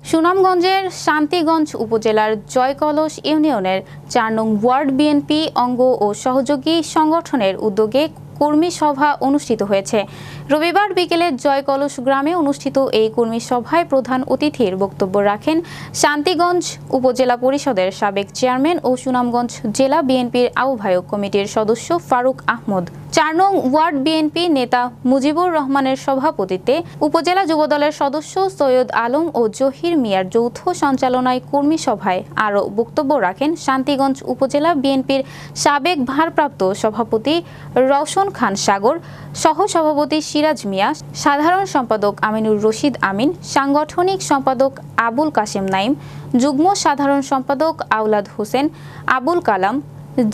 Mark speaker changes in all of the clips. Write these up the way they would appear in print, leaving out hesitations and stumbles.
Speaker 1: সুনামগঞ্জের শান্তিগঞ্জ উপজেলার জয়কলস ইউনিয়নের ৪ নং ওয়ার্ড বিএনপি অঙ্গ ও সহযোগী সংগঠনের উদ্যোগে কর্মী সভা অনুষ্ঠিত হয়েছে। রবিবার বিকেলে জয়কলস গ্রামে অনুষ্ঠিত এই কর্মী সভায় প্রধান অতিথির বক্তব্য রাখেন শান্তিগঞ্জ উপজেলা পরিষদের সাবেক চেয়ারম্যান ও সুনামগঞ্জ জেলা বিএনপির আহ্বায়ক কমিটির সদস্য ফারুক আহমদ। ৪ নং ওয়ার্ড বিএনপি নেতা মুজিবুর রহমানের সভাপতিত্বে উপজেলা যুবদলের সদস্য সৈয়দ আলম ও জহির মিয়ার যৌথ সঞ্চালনায় কর্মী সভায় আরও বক্তব্য রাখেন শান্তিগঞ্জ উপজেলা বিএনপির সাবেক ভারপ্রাপ্ত সভাপতি রওশন খান সাগর, সহ-সভাপতি সিরাজ মিয়া, সাধারণ সম্পাদক আমিনুর রশিদ আমিন, সাংগঠনিক সম্পাদক আবুল কাশেম নাইম, যুগ্ম সাধারণ সম্পাদক আওলাদ হোসেন, আবুল কালাম,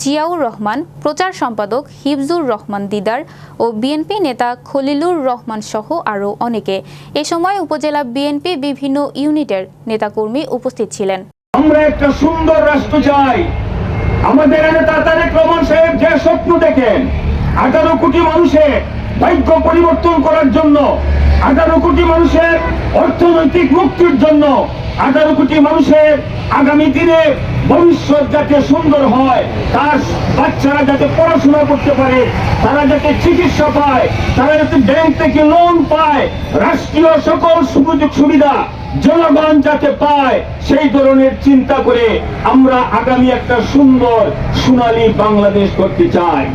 Speaker 1: জিয়াউর রহমান, প্রচার সম্পাদক হিফজুর রহমান দিদার ও বিএনপি নেতা খলিলুর রহমান সহ আরও অনেকে। এ সময় উপজেলা বিএনপি বিভিন্ন ইউনিটের নেতাকর্মী উপস্থিত ছিলেন।
Speaker 2: আমরা একটা সুন্দর রাষ্ট্র চাই। আমাদের নেতা তারেক রহমান সাহেব যে স্বপ্ন দেখেন 18 কোটি মানুষের ভাগ্য পরিবর্তন করার জন্য, 18 কোটি মানুষের অর্থনৈতিক মুক্তির জন্য, 18 কোটি মানুষের আগামী দিনে ভবিষ্যৎ যাতে সুন্দর হয়, তার বাচ্চারা যাতে পড়াশোনা করতে পারে, তারা যাতে চিকিৎসা পায়, তারা যাতে ব্যাংক থেকে লোন পায়, রাষ্ট্রীয় সকল সুযোগ সুবিধা জনগণ যাতে পায়, সেই ধরনের চিন্তা করে আমরা আগামী একটা সুন্দর সোনালী বাংলাদেশ করতে চাই।